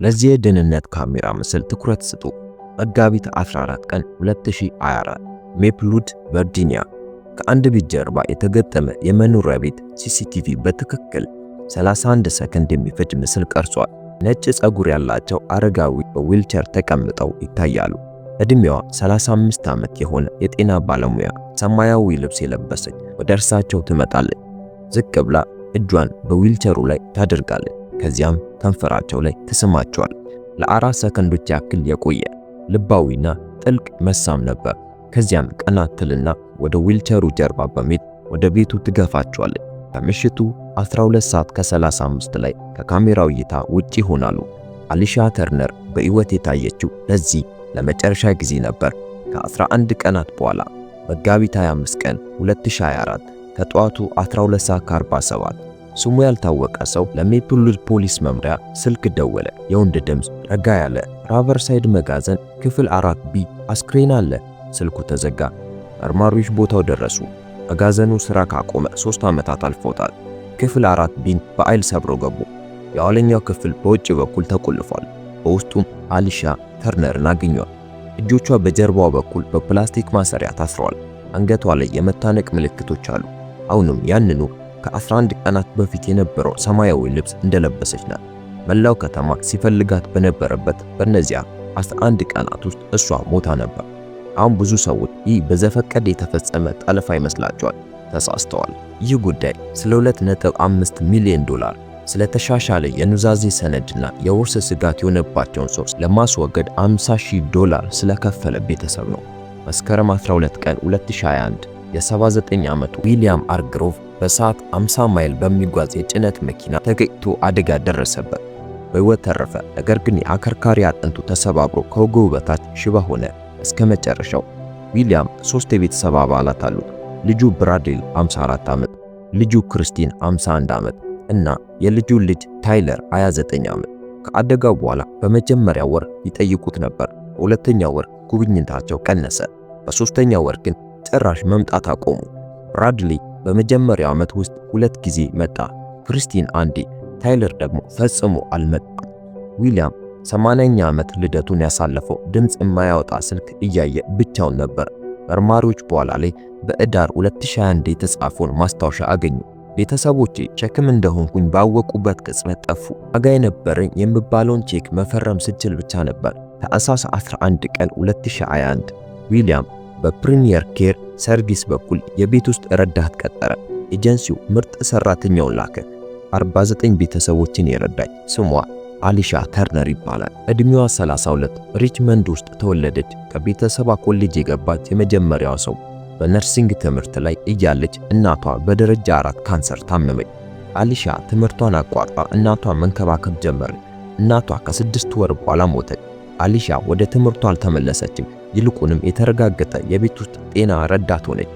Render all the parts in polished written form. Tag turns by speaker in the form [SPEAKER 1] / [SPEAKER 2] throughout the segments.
[SPEAKER 1] ለዚህ የደህንነት ካሜራ ምስል ትኩረት ስጡ። መጋቢት 14 ቀን 2024 ሜፕልውድ ቨርጂኒያ። ከአንድ ቤት ጀርባ የተገጠመ የመኖሪያ ቤት ሲሲቲቪ በትክክል 31 ሰከንድ የሚፈጅ ምስል ቀርጿል። ነጭ ፀጉር ያላቸው አረጋዊ በዊልቸር ተቀምጠው ይታያሉ። እድሜዋ 35 ዓመት የሆነ የጤና ባለሙያ ሰማያዊ ልብስ የለበሰች ወደ እርሳቸው ትመጣለች። ዝቅ ብላ እጇን በዊልቸሩ ላይ ታደርጋለች። ከዚያም ከንፈራቸው ላይ ትስማቸዋል። ለ4 ሰከንዶች ያክል የቆየ ልባዊና ጥልቅ መሳም ነበር። ከዚያም ቀና ትልና ወደ ዊልቸሩ ጀርባ በመሄድ ወደ ቤቱ ትገፋቸዋለች። ከምሽቱ 12 ሰዓት ከ35 ላይ ከካሜራው እይታ ውጪ ይሆናሉ። አሊሻ ተርነር በሕይወት የታየችው ለዚህ ለመጨረሻ ጊዜ ነበር። ከ11 ቀናት በኋላ መጋቢት 25 ቀን 2024 ከጠዋቱ 12 ሰዓት ከ47 ስሙ ያልታወቀ ሰው ለሜፕልውድ ፖሊስ መምሪያ ስልክ ደወለ። የወንድ ድምፅ ረጋ ያለ፣ ራቨርሳይድ መጋዘን ክፍል 4B አስክሬን አለ። ስልኩ ተዘጋ። መርማሪዎች ቦታው ደረሱ። መጋዘኑ ስራ ካቆመ 3 ዓመታት አልፈውታል። ክፍል 4Bን በኃይል ሰብረው ገቡ። የኋለኛው ክፍል በውጭ በኩል ተቆልፏል። በውስጡም አሊሻ ተርነርን አገኟል። እጆቿ በጀርባዋ በኩል በፕላስቲክ ማሰሪያ ታስረዋል። አንገቷ ላይ የመታነቅ ምልክቶች አሉ። አሁንም ያንኑ ከ11 ቀናት በፊት የነበረው ሰማያዊ ልብስ እንደለበሰች ናት። መላው ከተማ ሲፈልጋት በነበረበት በእነዚያ 11 ቀናት ውስጥ እሷ ሞታ ነበር። አሁን ብዙ ሰዎች ይህ በዘፈቀደ የተፈጸመ ጠለፋ ይመስላቸዋል። ተሳስተዋል። ይህ ጉዳይ ስለ $2.5 ሚሊዮን ስለተሻሻለ የኑዛዜ ሰነድና የውርስ ስጋት የሆነባቸውን ሰዎች ለማስወገድ $50,000 ስለከፈለ ቤተሰብ ነው። መስከረም 12 ቀን 2021 የ79 ዓመቱ ዊሊያም አርግሮቭ በሰዓት 50 ማይል በሚጓዝ የጭነት መኪና ተገጭቶ አደጋ ደረሰበት። በሕይወት ተረፈ። ነገር ግን የአከርካሪ አጥንቱ ተሰባብሮ ከወገቡ በታች ሽባ ሆነ። እስከ መጨረሻው ዊሊያም 3 የቤተሰብ አባላት አሉት። ልጁ ብራድሊ 54 ዓመት፣ ልጁ ክርስቲን 51 ዓመት እና የልጁ ልጅ ታይለር 29 ዓመት። ከአደጋው በኋላ በመጀመሪያው ወር ይጠይቁት ነበር። በሁለተኛው ወር ጉብኝታቸው ቀነሰ። በሶስተኛው ወር ግን ጭራሽ መምጣት አቆሙ። ብራድሊ በመጀመሪያው ዓመት ውስጥ 2 ጊዜ መጣ፣ ክርስቲን አንዴ፣ ታይለር ደግሞ ፈጽሞ አልመጣም። ዊሊያም 80ኛ ዓመት ልደቱን ያሳለፈው ድምፅ የማያወጣ ስልክ እያየ ብቻውን ነበር። መርማሪዎች በኋላ ላይ በዕዳር 2021 የተጻፈውን ማስታወሻ አገኙ። ቤተሰቦቼ ሸክም እንደሆንኩኝ ባወቁበት ቅጽበት ጠፉ። ዋጋ የነበረኝ የምባለውን ቼክ መፈረም ስችል ብቻ ነበር። ታኅሳስ 11 ቀን 2021 ዊሊያም በፕሪሚየር ኬር ሰርቪስ በኩል የቤት ውስጥ ረዳት ቀጠረ። ኤጀንሲው ምርጥ ሰራተኛውን ላከ። 49 ቤተሰቦችን የረዳች ስሟ አሊሻ ተርነር ይባላል። እድሜዋ 32፣ ሪችመንድ ውስጥ ተወለደች። ከቤተሰቧ ኮሌጅ የገባች የመጀመሪያው ሰው። በነርሲንግ ትምህርት ላይ እያለች እናቷ በደረጃ 4 ካንሰር ታመመች። አሊሻ ትምህርቷን አቋርጣ እናቷን መንከባከብ ጀመረች። እናቷ ከ6 ወር በኋላ ሞተች። አሊሻ ወደ ትምህርቷ አልተመለሰችም። ይልቁንም የተረጋገጠ የቤት ውስጥ ጤና ረዳት ሆነች።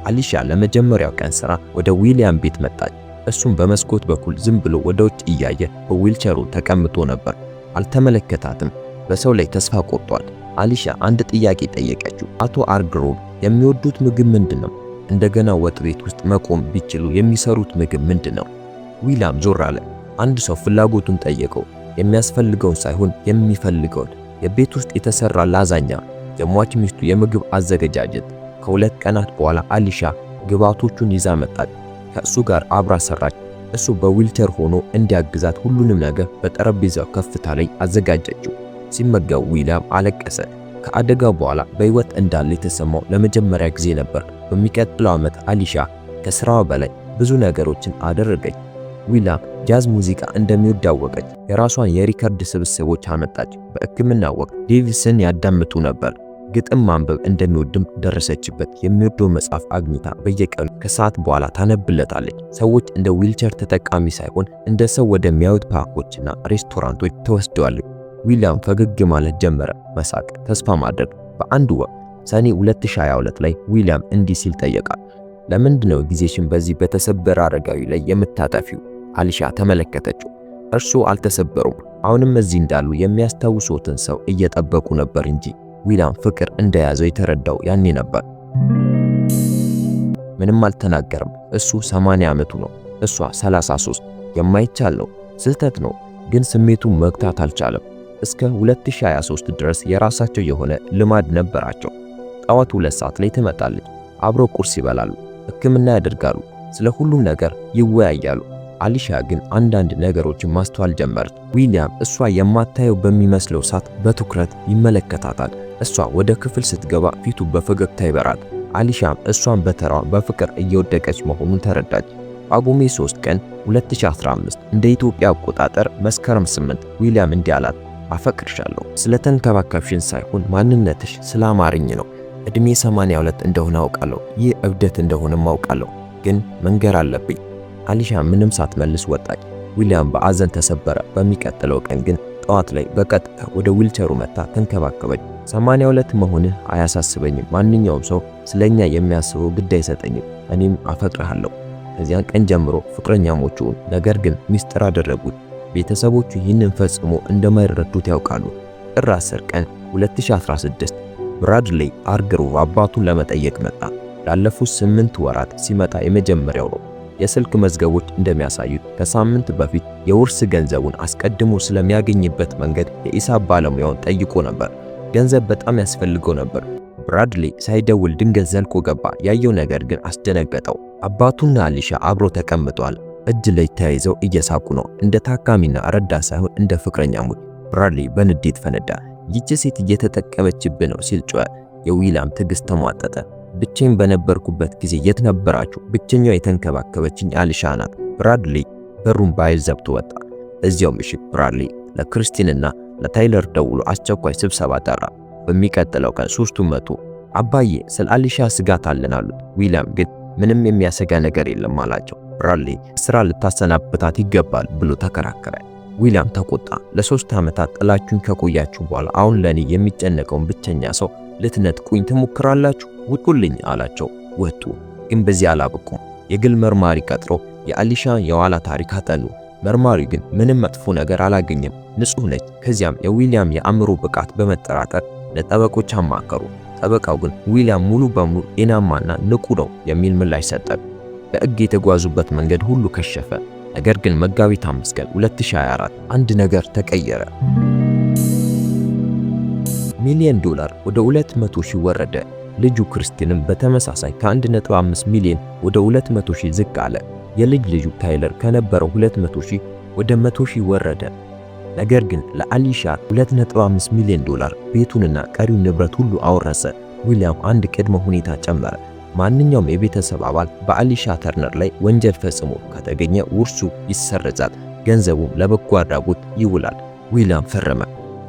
[SPEAKER 1] አሊሻ ለመጀመሪያው ቀን ስራ ወደ ዊሊያም ቤት መጣች። እሱም በመስኮት በኩል ዝም ብሎ ወደ ውጭ እያየ በዊልቸሩ ተቀምጦ ነበር። አልተመለከታትም። በሰው ላይ ተስፋ ቆርጧል። አሊሻ አንድ ጥያቄ ጠየቀችው። አቶ አርግሮቭ የሚወዱት ምግብ ምንድነው? እንደገና ወጥ ቤት ውስጥ መቆም ቢችሉ የሚሰሩት ምግብ ምንድነው? ዊሊያም ዞር አለ። አንድ ሰው ፍላጎቱን ጠየቀው። የሚያስፈልገውን ሳይሆን የሚፈልገውን። የቤት ውስጥ የተሰራ ላዛኛ፣ የሟች ሚስቱ የምግብ አዘገጃጀት። ከ2 ቀናት በኋላ አሊሻ ግብአቶቹን ይዛ መጣች። ከእሱ ጋር አብራ ሰራች። እሱ በዊልቸር ሆኖ እንዲያግዛት ሁሉንም ነገር በጠረጴዛው ከፍታ ላይ አዘጋጀችው። ሲመገብ ዊሊያም አለቀሰ። ከአደጋው በኋላ በሕይወት እንዳለ የተሰማው ለመጀመሪያ ጊዜ ነበር። በሚቀጥለው ዓመት አሊሻ ከስራዋ በላይ ብዙ ነገሮችን አደረገች። ዊሊያም ጃዝ ሙዚቃ እንደሚወድ አወቀች። የራሷን የሪከርድ ስብስቦች አመጣች። በሕክምና ወቅት ዴቪስን ያዳምጡ ነበር። ግጥም ማንበብ እንደሚወድም ደረሰችበት። የሚወደው መጽሐፍ አግኝታ በየቀኑ ከሰዓት በኋላ ታነብለታለች። ሰዎች እንደ ዊልቸር ተጠቃሚ ሳይሆን እንደ ሰው ወደሚያዩት ፓርኮችና ሬስቶራንቶች ተወስደዋለች። ዊሊያም ፈገግ ማለት ጀመረ፣ መሳቅ፣ ተስፋ ማድረግ። በአንድ ወቅት ሰኔ 2022 ላይ ዊሊያም እንዲህ ሲል ጠየቃት፣ ለምንድነው ጊዜሽን በዚህ በተሰበረ አረጋዊ ላይ የምታጠፊው? አሊሻ ተመለከተችው። እርሱ አልተሰበሩም። አሁንም እዚህ እንዳሉ የሚያስታውሱትን ሰው እየጠበቁ ነበር እንጂ። ዊሊያም ፍቅር እንደያዘው የተረዳው ያኔ ነበር። ምንም አልተናገረም። እሱ 80 ዓመቱ ነው፣ እሷ 33። የማይቻል ነው፣ ስህተት ነው። ግን ስሜቱን መግታት አልቻለም። እስከ 2023 ድረስ የራሳቸው የሆነ ልማድ ነበራቸው። ጠዋት 2 ሰዓት ላይ ትመጣለች። አብረው ቁርስ ይበላሉ፣ ሕክምና ያደርጋሉ፣ ስለ ሁሉም ነገር ይወያያሉ። አሊሻ ግን አንዳንድ ነገሮችን ማስተዋል ጀመረች። ዊሊያም እሷ የማታየው በሚመስለው ሰዓት በትኩረት ይመለከታታል። እሷ ወደ ክፍል ስትገባ ፊቱ በፈገግታ ይበራል። አሊሻም እሷን በተራዋ በፍቅር እየወደቀች መሆኑን ተረዳች። ጳጉሜ 3 ቀን 2015 እንደ ኢትዮጵያ አቆጣጠር መስከረም 8 ዊሊያም እንዲህ አላት፣ አፈቅርሻለሁ። ስለተንከባከብሽን ሳይሆን ማንነትሽ ስላማረኝ ነው። እድሜ 82 እንደሆነ አውቃለሁ። ይህ እብደት እንደሆነም አውቃለሁ፣ ግን መንገር አለብኝ። አሊሻ ምንም ሳትመልስ ወጣች። ዊሊያም በአዘን ተሰበረ። በሚቀጥለው ቀን ግን ጠዋት ላይ በቀጥታ ወደ ዊልቸሩ መታ ተንከባከበች። 82 መሆንህ አያሳስበኝም። ማንኛውም ሰው ስለኛ የሚያስበው ግድ አይሰጠኝም። እኔም አፈቅርሃለሁ። ከዚያን ቀን ጀምሮ ፍቅረኛሞች ሆኑ። ነገር ግን ሚስጥር አደረጉት። ቤተሰቦቹ ይህንን ፈጽሞ እንደማይረዱት ያውቃሉ። ጥር 10 ቀን 2016 ብራድሊ አርግሮቭ አባቱን ለመጠየቅ መጣ። ላለፉት 8 ወራት ሲመጣ የመጀመሪያው ነው። የስልክ መዝገቦች እንደሚያሳዩት ከሳምንት በፊት የውርስ ገንዘቡን አስቀድሞ ስለሚያገኝበት መንገድ የሂሳብ ባለሙያውን ጠይቆ ነበር። ገንዘብ በጣም ያስፈልገው ነበር። ብራድሊ ሳይደውል ድንገት ዘልቆ ገባ። ያየው ነገር ግን አስደነገጠው። አባቱና አሊሻ አብሮ ተቀምጠዋል። እጅ ላይ ተያይዘው እየሳቁ ነው። እንደ ታካሚና ረዳት ሳይሆን እንደ ፍቅረኛሞች። ብራድሊ በንዴት ፈነዳ። ይህች ሴት እየተጠቀመችብህ ነው ሲል ጮኸ። የዊሊያም ትዕግስት ተሟጠጠ። ብቻዬን በነበርኩበት ጊዜ የት ነበራችሁ? ብቸኛው የተንከባከበችኝ አሊሻ ናት። ብራድሊ በሩን በኃይል ዘግቶ ወጣ። እዚያው ምሽት ብራድሊ ለክሪስቲንና ለታይለር ደውሎ አስቸኳይ ስብሰባ ጠራ። በሚቀጥለው ቀን ሶስቱም መጡ። አባዬ ስለ አሊሻ ስጋት አለን አሉት። ዊሊያም ግን ምንም የሚያሰጋ ነገር የለም አላቸው። ብራድሊ ስራ ልታሰናብታት ይገባል ብሎ ተከራከረ። ዊሊያም ተቆጣ። ለ3 ዓመታት ጥላችሁን ከቆያችሁ በኋላ አሁን ለኔ የሚጨነቀውን ብቸኛ ሰው ልትነጥቁኝ ትሞክራላችሁ? ውጡልኝ አላቸው። ወጡ። ግን በዚህ አላበቁም። የግል መርማሪ ቀጥሮ የአሊሻ የኋላ ታሪክ አጠኑ። መርማሪው ግን ምንም መጥፎ ነገር አላገኘም፣ ንጹህ ነች። ከዚያም የዊሊያም የአእምሮ ብቃት በመጠራጠር ለጠበቆች አማከሩ። ጠበቃው ግን ዊሊያም ሙሉ በሙሉ ጤናማና ንቁ ነው የሚል ምላሽ ሰጠ። በሕግ የተጓዙበት መንገድ ሁሉ ከሸፈ። ነገር ግን መጋቢት 5 ቀን 2024 አንድ ነገር ተቀየረ። ሚሊዮን ዶላር ወደ 200 ሺህ ወረደ። ልጁ ክርስቲንም በተመሳሳይ ከ1.5 ሚሊዮን ወደ 200 ሺህ ዝቅ አለ። የልጅ ልጁ ታይለር ከነበረው 200 ሺህ ወደ 100 ሺህ ወረደ። ነገር ግን ለአሊሻ 2.5 ሚሊዮን ዶላር ቤቱንና ቀሪውን ንብረት ሁሉ አወረሰ። ዊሊያም አንድ ቅድመ ሁኔታ ጨመረ። ማንኛውም የቤተሰብ አባል በአሊሻ ተርነር ላይ ወንጀል ፈጽሞ ከተገኘ ውርሱ ይሰረዛል፣ ገንዘቡም ለበጎ አድራጎት ይውላል። ዊሊያም ፈረመ።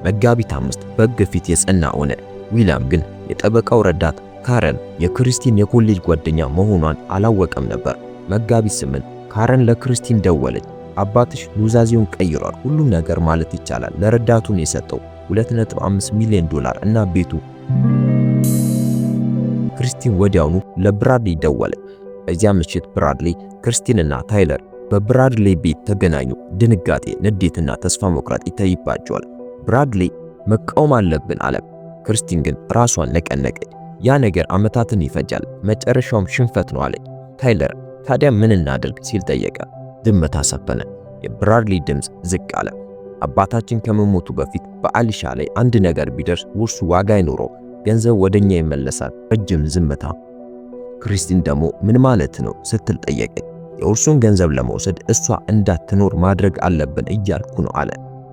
[SPEAKER 1] መጋቢት 5 በሕግ ፊት የጸና ሆነ። ዊሊያም ግን የጠበቃው ረዳት ካረን የክሪስቲን የኮሌጅ ጓደኛ መሆኗን አላወቀም ነበር። መጋቢት 8 ካረን ለክሪስቲን ደወለች። አባትሽ ኑዛዜውን ቀይሯል፣ ሁሉም ነገር ማለት ይቻላል ለረዳቱን የሰጠው 2.5 ሚሊዮን ዶላር እና ቤቱ። ክሪስቲን ወዲያውኑ ለብራድሊ ደወለች። በዚያ ምሽት ብራድሊ፣ ክሪስቲንና ታይለር በብራድሊ ቤት ተገናኙ። ድንጋጤ፣ ንዴትና ተስፋ መቁረጥ ይታይባቸዋል። ብራድሊ መቃወም አለብን አለ። ክሪስቲን ግን ራሷን ነቀነቀች። ያ ነገር ዓመታትን ይፈጃል፣ መጨረሻውም ሽንፈት ነው አለች። ታይለር ታዲያ ምን እናድርግ ሲል ጠየቀ። ዝምታ ሰፈነ። የብራድሊ ድምፅ ዝቅ አለ። አባታችን ከመሞቱ በፊት በአሊሻ ላይ አንድ ነገር ቢደርስ ውርሱ ዋጋ አይኖረው፣ ገንዘብ ወደኛ ይመለሳል። ረጅም ዝምታ። ክሪስቲን ደግሞ ምን ማለት ነው ስትል ጠየቀች። የውርሱን ገንዘብ ለመውሰድ እሷ እንዳትኖር ማድረግ አለብን እያልኩ ነው አለ።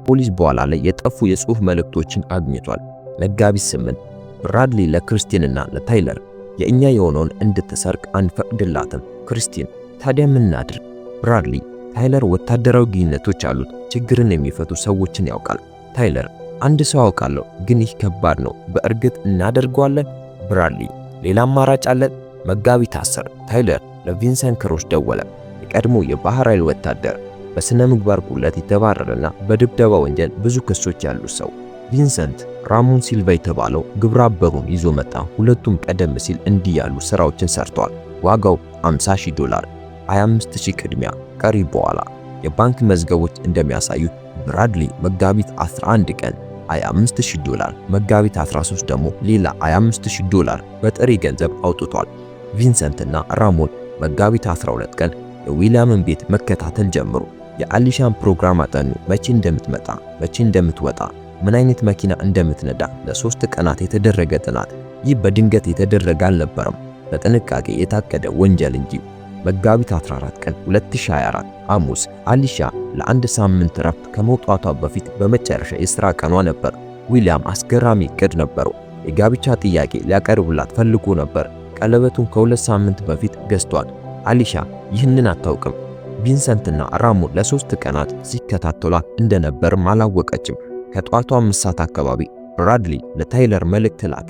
[SPEAKER 1] ፖሊስ በኋላ ላይ የጠፉ የጽሑፍ መልእክቶችን አግኝቷል። መጋቢት 8 ብራድሊ ለክሪስቲንና ለታይለር የእኛ የሆነውን እንድትሰርቅ አንፈቅድላትም። ክሪስቲን ታዲያ ምን እናድርግ? ብራድሊ ታይለር ወታደራዊ ግንኙነቶች አሉት፣ ችግርን የሚፈቱ ሰዎችን ያውቃል። ታይለር አንድ ሰው አውቃለሁ፣ ግን ይህ ከባድ ነው፣ በእርግጥ እናደርገዋለን? ብራድሊ ሌላ አማራጭ አለን? መጋቢት 10 ታይለር ለቪንሰንት ክሮስ ደወለ። የቀድሞ የባህር ኃይል ወታደር፣ በስነ ምግባር ጉድለት የተባረረና በድብደባ ወንጀል ብዙ ክሶች ያሉት ሰው። ቪንሰንት ራሞን ሲልቫ የተባለው ግብረ አበሩን ይዞ መጣ። ሁለቱም ቀደም ሲል እንዲህ ያሉ ስራዎችን ሰርተዋል። ዋጋው $50,000፣ 25,000 ቅድሚያ፣ ቀሪ በኋላ። የባንክ መዝገቦች እንደሚያሳዩት ብራድሊ መጋቢት 11 ቀን $25,000፣ መጋቢት 13 ደግሞ ሌላ $25,000 በጥሬ ገንዘብ አውጥቷል። ቪንሰንትና ራሞን መጋቢት 12 ቀን የዊሊያምን ቤት መከታተል ጀመሩ። የአሊሻን ፕሮግራም አጠኑ። መቼ እንደምትመጣ፣ መቼ እንደምትወጣ፣ ምን አይነት መኪና እንደምትነዳ ለ3 ቀናት የተደረገ ጥናት። ይህ በድንገት የተደረገ አልነበረም፣ በጥንቃቄ የታቀደ ወንጀል እንጂ። መጋቢት 14 ቀን 2024 ሐሙስ አሊሻ ለአንድ ሳምንት ረፍት ከመውጣቷ በፊት በመጨረሻ የሥራ ቀኗ ነበር። ዊሊያም አስገራሚ እቅድ ነበረው። የጋብቻ ጥያቄ ሊያቀርብላት ፈልጎ ነበር። ቀለበቱን ከ2 ሳምንት በፊት ገዝቷል። አሊሻ ይህንን አታውቅም። ቪንሰንትና ራሞን ለ3 ቀናት ሲከታተሏት እንደነበርም አላወቀችም። ከጧቱ 5 ሰዓት አካባቢ ብራድሊ ለታይለር መልእክት ላከ።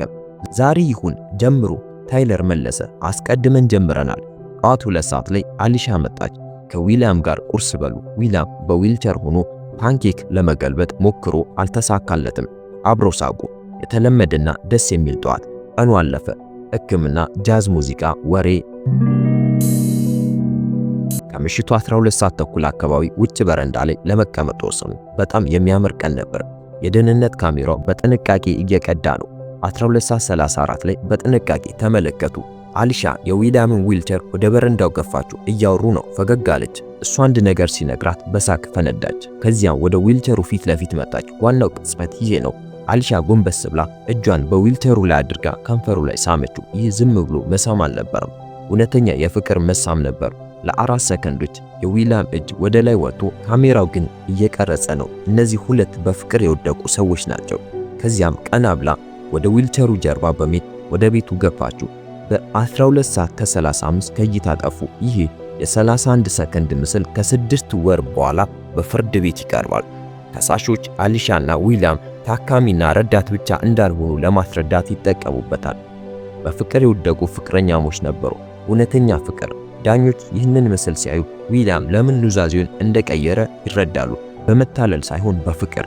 [SPEAKER 1] ዛሬ ይሁን ጀምሩ። ታይለር መለሰ፣ አስቀድመን ጀምረናል። ጠዋት 2 ሰዓት ላይ አሊሻ መጣች። ከዊሊያም ጋር ቁርስ በሉ። ዊሊያም በዊልቸር ሆኖ ፓንኬክ ለመገልበጥ ሞክሮ አልተሳካለትም። አብሮ ሳቁ። የተለመደና ደስ የሚል ጠዋት። ቀኑ አለፈ። ሕክምና፣ ጃዝ ሙዚቃ፣ ወሬ። ከምሽቱ 12 ሰዓት ተኩል አካባቢ ውጭ በረንዳ ላይ ለመቀመጥ ወሰኑ። በጣም የሚያምር ቀን ነበር። የደህንነት ካሜራው በጥንቃቄ እየቀዳ ነው። 12:34 ላይ በጥንቃቄ ተመለከቱ። አሊሻ የዊሊያምን ዊልቸር ወደ በረንዳው ገፋችው። እያወሩ ነው። ፈገግ አለች። እሷ አንድ ነገር ሲነግራት በሳቅ ፈነዳች። ከዚያም ወደ ዊልቸሩ ፊት ለፊት መጣች። ዋናው ቅጽበት ይሄ ነው። አሊሻ ጎንበስ ብላ እጇን በዊልቸሩ ላይ አድርጋ ከንፈሩ ላይ ሳመችው። ይህ ዝም ብሎ መሳም አልነበረም፣ እውነተኛ የፍቅር መሳም ነበር። ለ4 ሰከንዶች የዊሊያም እጅ ወደ ላይ ወጥቶ ካሜራው ግን እየቀረጸ ነው። እነዚህ ሁለት በፍቅር የወደቁ ሰዎች ናቸው። ከዚያም ቀና ብላ ወደ ዊልቸሩ ጀርባ በመሄድ ወደ ቤቱ ገፋችው። በ12 ሰዓት ከ35 ከእይታ ጠፉ። ይህ የ31 ሰከንድ ምስል ከ6 ወር በኋላ በፍርድ ቤት ይቀርባል። ከሳሾች አሊሻና ዊሊያም ታካሚና ረዳት ብቻ እንዳልሆኑ ለማስረዳት ይጠቀሙበታል። በፍቅር የወደቁ ፍቅረኛሞች ነበሩ፣ እውነተኛ ፍቅር። ዳኞች ይህንን ምስል ሲያዩ ዊሊያም ለምን ኑዛዜውን እንደቀየረ ይረዳሉ። በመታለል ሳይሆን በፍቅር።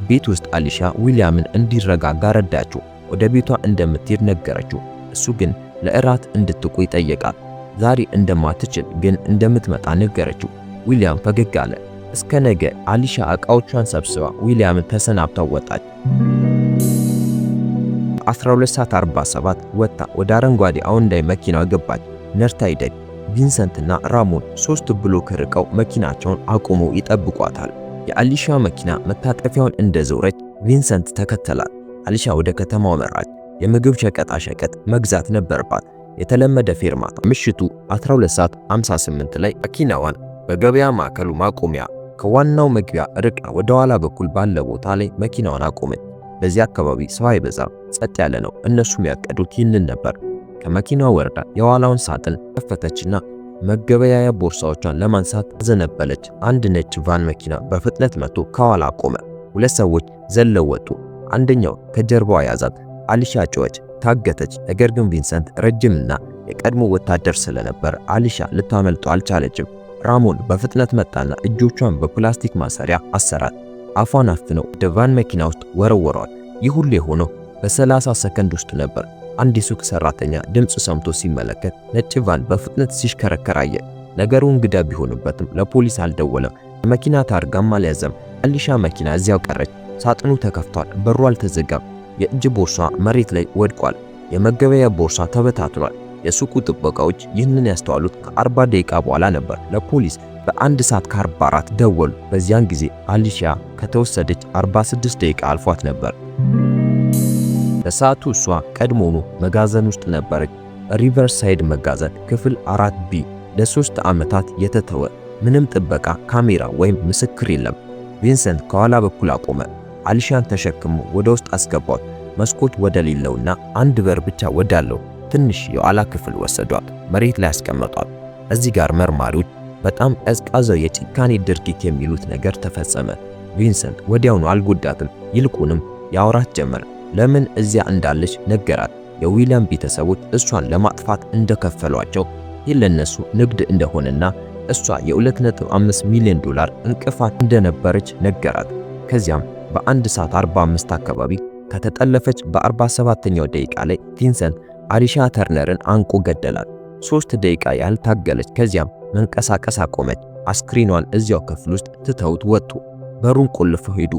[SPEAKER 1] ቤት ውስጥ አሊሻ ዊሊያምን እንዲረጋጋ ረዳችው። ወደ ቤቷ እንደምትሄድ ነገረችው። እሱ ግን ለእራት እንድትቆይ ጠየቃት። ዛሬ እንደማትችል ግን እንደምትመጣ ነገረችው። ዊሊያም ፈገግ አለ። እስከ ነገ። አሊሻ ዕቃዎቿን ሰብስባ ዊሊያምን ተሰናብታው ወጣች። 12:47 ወጣ ወደ አረንጓዴ አውንዳይ መኪናው ገባች። ነርታ ሄደች። ቪንሰንትና ራሞን 3 ብሎክ ርቀው መኪናቸውን አቁመው ይጠብቋታል። የአሊሻ መኪና መታጠፊያውን እንደዞረች ቪንሰንት ተከተላት። አሊሻ ወደ ከተማው መራች። የምግብ ሸቀጣ ሸቀጥ መግዛት ነበረባት። የተለመደ ፌርማታ። ምሽቱ 12:58 ላይ መኪናዋን በገበያ ማዕከሉ ማቆሚያ ከዋናው መግቢያ ርቃ ወደ ኋላ በኩል ባለ ቦታ ላይ መኪናዋን አቆመች። በዚህ አካባቢ ሰው አይበዛም፣ ጸጥ ያለ ነው። እነሱም ያቀዱት ይህንን ነበር። ከመኪናዋ ወርዳ የኋላውን ሳጥን ከፈተችና መገበያያ ቦርሳዎቿን ለማንሳት ዘነበለች። አንድ ነጭ ቫን መኪና በፍጥነት መጥቶ ከኋላ ቆመ። 2 ሰዎች ዘለው ወጡ። አንደኛው ከጀርባዋ ያዛት። አሊሻ ጮኸች፣ ታገተች። ነገር ግን ቪንሰንት ረጅምና የቀድሞ ወታደር ስለነበር አሊሻ ልታመልጠው አልቻለችም። ራሞን በፍጥነት መጣና እጆቿን በፕላስቲክ ማሰሪያ አሰራት። አፏን አፍነው ወደ ቫን መኪና ውስጥ ወረወሯል። ይህ ሁሉ የሆነው በ30 ሰከንድ ውስጥ ነበር። አንድ የሱቅ ሰራተኛ ድምፅ ሰምቶ ሲመለከት ነጭ ቫን በፍጥነት ሲሽከረከር አየ። ነገሩ እንግዳ ቢሆንበትም ለፖሊስ አልደወለም። የመኪና ታርጋም አልያዘም። አሊሻ መኪና እዚያው ቀረች። ሳጥኑ ተከፍቷል። በሩ አልተዘጋም። የእጅ ቦርሷ መሬት ላይ ወድቋል። የመገበያ ቦርሷ ተበታትኗል። የሱቁ ጥበቃዎች ይህንን ያስተዋሉት ከ40 ደቂቃ በኋላ ነበር። ለፖሊስ በ1 ሰዓት ከ44 ደወሉ። በዚያን ጊዜ አሊሻ ከተወሰደች 46 ደቂቃ አልፏት ነበር። በሰዓቱ እሷ ቀድሞውኑ መጋዘን ውስጥ ነበረች። ሪቨርሳይድ መጋዘን ክፍል 4B። ለ3 ዓመታት የተተወ ምንም ጥበቃ፣ ካሜራ ወይም ምስክር የለም። ቪንሰንት ከኋላ በኩል አቆመ። አሊሻን ተሸክሞ ወደ ውስጥ አስገቧት። መስኮት ወደ ሌለውና አንድ በር ብቻ ወዳለው ትንሽ የኋላ ክፍል ወሰዷት። መሬት ላይ አስቀመጧት። እዚህ ጋር መርማሪዎች በጣም ቀዝቃዛው የጭካኔ ድርጊት የሚሉት ነገር ተፈጸመ። ቪንሰንት ወዲያውኑ አልጎዳትም። ይልቁንም ያወራት ጀመረ። ለምን እዚያ እንዳለች ነገራት። የዊሊያም ቤተሰቦች እሷን ለማጥፋት እንደከፈሏቸው፣ ይህ ለነሱ ንግድ እንደሆነና እሷ የ2.5 ሚሊዮን ዶላር እንቅፋት እንደነበረች ነገራት። ከዚያም በ1 ሰዓት 45 አካባቢ ከተጠለፈች በ47ኛው ደቂቃ ላይ ቪንሰንት አሊሻ ተርነርን አንቆ ገደላት። 3 ደቂቃ ያህል ታገለች። ከዚያም መንቀሳቀስ አቆመች። አስክሬኗን እዚያው ክፍል ውስጥ ትተውት ወጡ። በሩን ቆልፈው ሄዱ።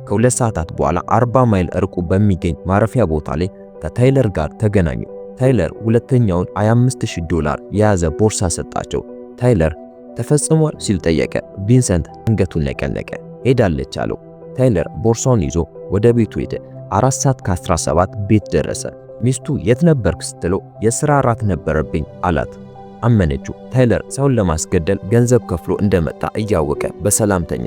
[SPEAKER 1] ከ2 ሰዓታት በኋላ 40 ማይል ርቁ በሚገኝ ማረፊያ ቦታ ላይ ከታይለር ጋር ተገናኙ። ታይለር ሁለተኛውን 25000 ዶላር የያዘ ቦርሳ ሰጣቸው። ታይለር ተፈጽሟል ሲል ጠየቀ። ቪንሰንት አንገቱን ነቀነቀ። ሄዳለች አለው። ታይለር ቦርሳውን ይዞ ወደ ቤቱ ሄደ። 4 ሰዓት ከ17 ቤት ደረሰ። ሚስቱ የት ነበርክ ስትለው የሥራ እራት ነበረብኝ አላት። አመነችው። ታይለር ሰውን ለማስገደል ገንዘብ ከፍሎ እንደመጣ እያወቀ በሰላም ተኛ።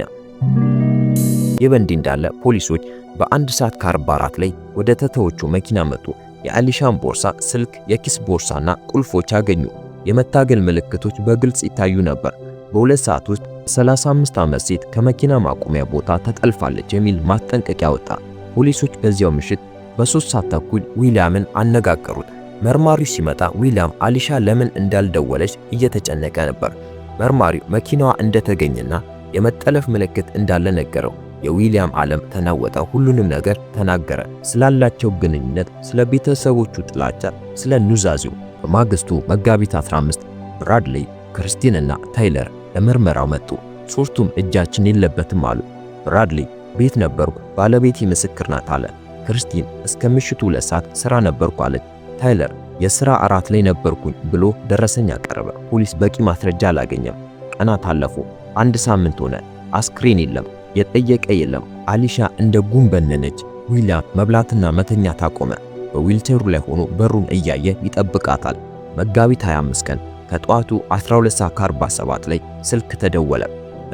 [SPEAKER 1] ይህ በእንዲህ እንዳለ ፖሊሶች በ1 ሰዓት ከ44 ላይ ወደ ተተዎቹ መኪና መጡ። የአሊሻን ቦርሳ፣ ስልክ፣ የኪስ ቦርሳና ቁልፎች አገኙ። የመታገል ምልክቶች በግልጽ ይታዩ ነበር። በ2 ሰዓት ውስጥ 35 ዓመት ሴት ከመኪና ማቆሚያ ቦታ ተጠልፋለች የሚል ማስጠንቀቂያ ወጣ። ፖሊሶች በዚያው ምሽት በ3 ሰዓት ተኩል ዊሊያምን አነጋገሩት። መርማሪው ሲመጣ ዊሊያም አሊሻ ለምን እንዳልደወለች እየተጨነቀ ነበር። መርማሪው መኪናዋ እንደተገኘና የመጠለፍ ምልክት እንዳለ ነገረው። የዊሊያም ዓለም ተናወጠ። ሁሉንም ነገር ተናገረ። ስላላቸው ግንኙነት፣ ስለ ቤተሰቦቹ ጥላቻ፣ ስለ ኑዛዜው። በማግስቱ መጋቢት 15 ብራድሊ፣ ክርስቲን እና ታይለር ለምርመራው መጡ። ሶስቱም እጃችን የለበትም አሉ። ብራድሊ ቤት ነበርኩ፣ ባለቤቴ ምስክር ናት አለ። ክርስቲን እስከ ምሽቱ 2 ሰዓት ሥራ ነበርኩ አለች። ታይለር የሥራ እራት ላይ ነበርኩኝ ብሎ ደረሰኝ አቀረበ። ፖሊስ በቂ ማስረጃ አላገኘም። ቀናት አለፉ። 1 ሳምንት ሆነ። አስክሬን የለም፣ የጠየቀ የለም። አሊሻ እንደ ጉም በነነች። ዊሊያም መብላትና መተኛት አቆመ። በዊልቸሩ ላይ ሆኖ በሩን እያየ ይጠብቃታል። መጋቢት 25 ቀን ከጠዋቱ 12:47 ላይ ስልክ ተደወለ።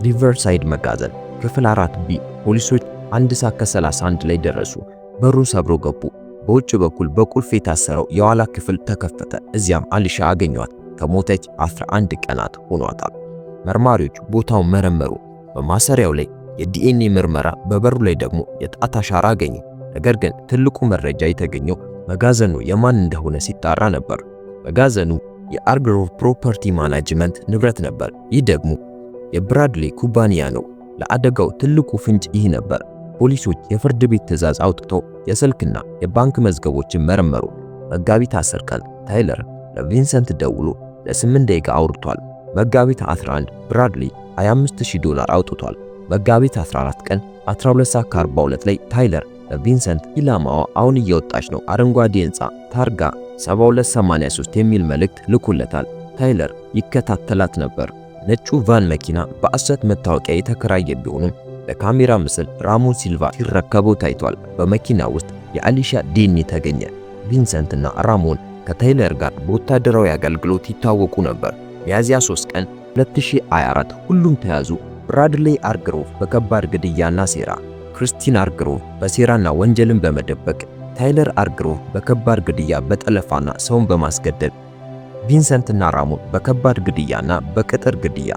[SPEAKER 1] ሪቨርሳይድ መጋዘን ክፍል 4B። ፖሊሶች 1:31 ላይ ደረሱ። በሩን ሰብሮ ገቡ። በውጭ በኩል በቁልፍ የታሰረው የኋላ ክፍል ተከፈተ። እዚያም አሊሻ አገኟት። ከሞተች 11 ቀናት ሆኗታል። መርማሪዎች ቦታውን መረመሩ። በማሰሪያው ላይ የዲኤንኤ ምርመራ፣ በበሩ ላይ ደግሞ የጣት አሻራ አገኙ። ነገር ግን ትልቁ መረጃ የተገኘው መጋዘኑ የማን እንደሆነ ሲጣራ ነበር። መጋዘኑ የአርግሮቭ ፕሮፐርቲ ማናጅመንት ንብረት ነበር። ይህ ደግሞ የብራድሊ ኩባንያ ነው። ለአደጋው ትልቁ ፍንጭ ይህ ነበር። ፖሊሶች የፍርድ ቤት ትዕዛዝ አውጥተው የስልክና የባንክ መዝገቦችን መረመሩ። መጋቢት 10 ቀን ታይለር ለቪንሰንት ደውሎ ለ8 ደቂቃ አውርቷል። መጋቢት 11 ብራድሊ $25,000 አውጥቷል። መጋቢት 14 ቀን 12:42 ላይ ታይለር ለቪንሰንት ኢላማዋ አሁን እየወጣች ነው፣ አረንጓዴ ሕንፃ ታርጋ 7283 የሚል መልእክት ልኮለታል። ታይለር ይከታተላት ነበር። ነጩ ቫን መኪና በአሰት መታወቂያ የተከራየ ቢሆንም በካሜራ ምስል ራሞን ሲልቫ ሲረከበው ታይቷል። በመኪና ውስጥ የአሊሻ ዲኤንኤ ተገኘ። ቪንሰንትና ራሞን ከታይለር ጋር በወታደራዊ አገልግሎት ይታወቁ ነበር። ሚያዝያ 3 ቀን 2024 ሁሉም ተያዙ። ብራድሊ አርግሮቭ በከባድ ግድያና ሴራ፣ ክርስቲን አርግሮቭ በሴራና ወንጀልን በመደበቅ፣ ታይለር አርግሮቭ በከባድ ግድያ በጠለፋና ሰውን በማስገደል፣ ቪንሰንትና ራሞን በከባድ ግድያና በቅጥር ግድያ።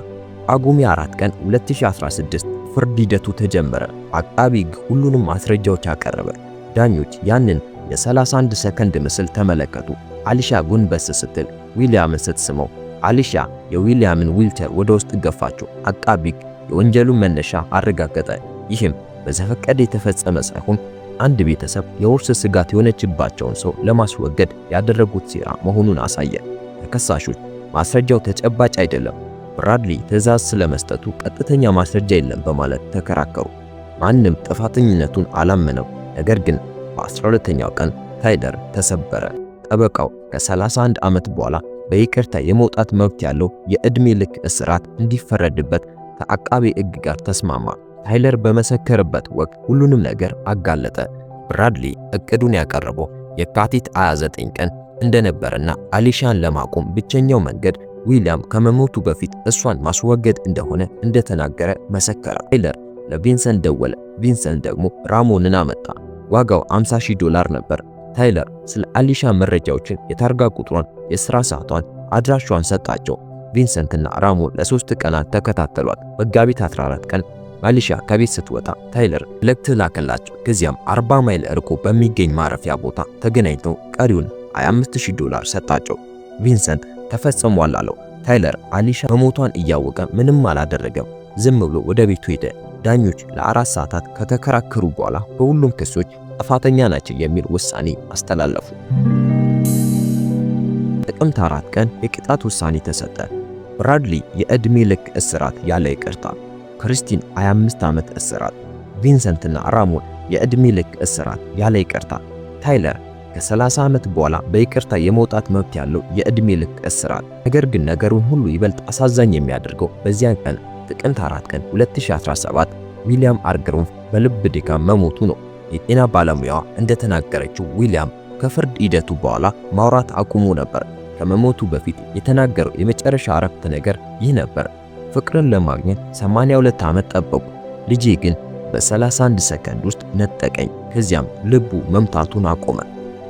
[SPEAKER 1] ጳጉሜ 4 ቀን 2016 ፍርድ ሂደቱ ተጀመረ። አቃቢ ሕግ ሁሉንም ማስረጃዎች አቀረበ። ዳኞች ያንን የ31 ሰከንድ ምስል ተመለከቱ። አሊሻ ጎንበስ ስትል ዊሊያምን ስትስመው፣ አሊሻ የዊሊያምን ዊልቸር ወደ ውስጥ ገፋችው። አቃቢ ሕግ የወንጀሉን መነሻ አረጋገጠ። ይህም በዘፈቀደ የተፈጸመ ሳይሆን አንድ ቤተሰብ የውርስ ስጋት የሆነችባቸውን ሰው ለማስወገድ ያደረጉት ሴራ መሆኑን አሳየ። ተከሳሾች ማስረጃው ተጨባጭ አይደለም፣ ብራድሊ ትዕዛዝ ስለመስጠቱ ቀጥተኛ ማስረጃ የለም በማለት ተከራከሩ። ማንም ጥፋተኝነቱን አላመነም። ነገር ግን በ12ኛው ቀን ታይለር ተሰበረ። ጠበቃው ከ31 ዓመት በኋላ በይቅርታ የመውጣት መብት ያለው የዕድሜ ልክ እስራት እንዲፈረድበት ከአቃቤ ሕግ ጋር ተስማማ። ታይለር በመሰከረበት ወቅት ሁሉንም ነገር አጋለጠ። ብራድሊ እቅዱን ያቀረበው የካቲት 29 ቀን እንደነበረና አሊሻን ለማቆም ብቸኛው መንገድ ዊሊያም ከመሞቱ በፊት እሷን ማስወገድ እንደሆነ እንደተናገረ መሰከረ። ታይለር ለቪንሰንት ደወለ። ቪንሰንት ደግሞ ራሞንን አመጣ። ዋጋው $50,000 ነበር። ታይለር ስለ አሊሻ መረጃዎችን፣ የታርጋ ቁጥሯን፣ የሥራ ሰዓቷን፣ አድራሿን ሰጣቸው። ቪንሰንትና ራሞን ለ3 ቀናት ተከታተሏት። መጋቢት 14 ቀን አሊሻ ከቤት ስትወጣ ታይለር መልእክት ላከላቸው። ከዚያም 40 ማይል ርቆ በሚገኝ ማረፊያ ቦታ ተገናኝተው ቀሪውን $25,000 ሰጣቸው። ቪንሰንት ተፈጽሟል አለው። ታይለር አሊሻ መሞቷን እያወቀ ምንም አላደረገም። ዝም ብሎ ወደ ቤቱ ሄደ። ዳኞች ለ4 ሰዓታት ከተከራከሩ በኋላ በሁሉም ክሶች ጥፋተኛ ናቸው የሚል ውሳኔ አስተላለፉ። ጥቅምት 4 ቀን የቅጣት ውሳኔ ተሰጠ። ብራድሊ የዕድሜ ልክ እስራት ያለ ይቅርታ፣ ክርስቲን 25 ዓመት እስራት፣ ቪንሰንትና ራሞን የዕድሜ ልክ እስራት ያለ ይቅርታ። ታይለር ከ30 ዓመት በኋላ በይቅርታ የመውጣት መብት ያለው የዕድሜ ልክ እስራት። ነገር ግን ነገሩን ሁሉ ይበልጥ አሳዛኝ የሚያደርገው በዚያን ቀን ጥቅምት 4 ቀን 2017 ዊሊያም አርግሮቭ በልብ ድካም መሞቱ ነው። የጤና ባለሙያዋ እንደተናገረችው ዊሊያም ከፍርድ ሂደቱ በኋላ ማውራት አቁሞ ነበር። ከመሞቱ በፊት የተናገረው የመጨረሻ አረፍተ ነገር ይህ ነበር: ፍቅርን ለማግኘት 82 ዓመት ጠበቁ፣ ልጄ ግን በ31 ሰከንድ ውስጥ ነጠቀኝ። ከዚያም ልቡ መምታቱን አቆመ።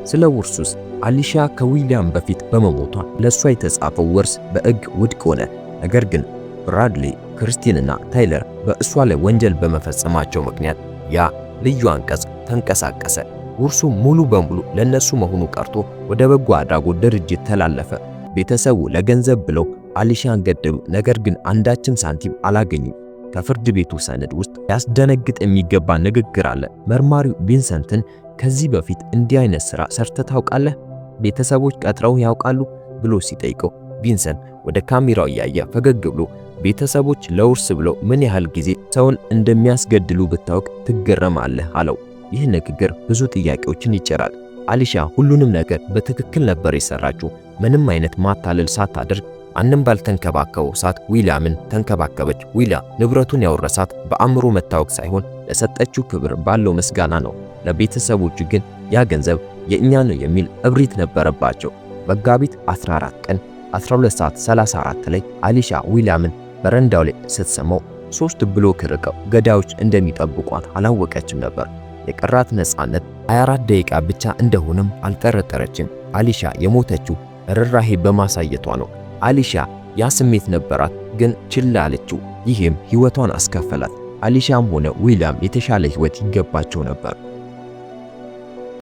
[SPEAKER 1] ስለ ውርሱስ አሊሻ ከዊሊያም በፊት በመሞቷ ለሷ የተጻፈው ውርስ በሕግ ውድቅ ሆነ። ነገር ግን ብራድሊ፣ ክርስቲንና ታይለር በእሷ ላይ ወንጀል በመፈጸማቸው ምክንያት ያ ልዩ አንቀጽ ተንቀሳቀሰ። ውርሱ ሙሉ በሙሉ ለነሱ መሆኑ ቀርቶ ወደ በጎ አድራጎት ድርጅት ተላለፈ። ቤተሰቡ ለገንዘብ ብለው አሊሻን ገደሉ፣ ነገር ግን አንዳችም ሳንቲም አላገኙም። ከፍርድ ቤቱ ሰነድ ውስጥ ያስደነግጥ የሚገባ ንግግር አለ። መርማሪው ቪንሰንትን ከዚህ በፊት እንዲህ አይነት ሥራ ሰርተህ ታውቃለህ? ቤተሰቦች ቀጥረው ያውቃሉ ብሎ ሲጠይቀው ቪንሰንት ወደ ካሜራው እያየ ፈገግ ብሎ ቤተሰቦች ለውርስ ብለው ምን ያህል ጊዜ ሰውን እንደሚያስገድሉ ብታውቅ ትገረማለህ አለው። ይህ ንግግር ብዙ ጥያቄዎችን ይጭራል። አሊሻ ሁሉንም ነገር በትክክል ነበር የሰራችው። ምንም አይነት ማታለል ሳታደርግ ማንም ባልተንከባከበው ሰዓት ዊሊያምን ተንከባከበች። ዊሊያም ንብረቱን ያወረሳት በአእምሮ መታወቅ ሳይሆን ለሰጠችው ክብር ባለው ምስጋና ነው። ለቤተሰቦቹ ግን ያ ገንዘብ የእኛ ነው የሚል እብሪት ነበረባቸው። መጋቢት 14 ቀን 12:34 ላይ አሊሻ ዊሊያምን በረንዳው ላይ ስትሰማው 3 ብሎክ ርቀው ገዳዮች እንደሚጠብቋት አላወቀችም ነበር። የቀራት ነፃነት 24 ደቂቃ ብቻ እንደሆነም አልጠረጠረችም። አሊሻ የሞተችው ርህራሄ በማሳየቷ ነው። አሊሻ ያ ስሜት ነበራት፣ ግን ችላ አለችው። ይህም ሕይወቷን አስከፈላት። አሊሻም ሆነ ዊሊያም የተሻለ ሕይወት ይገባቸው ነበር።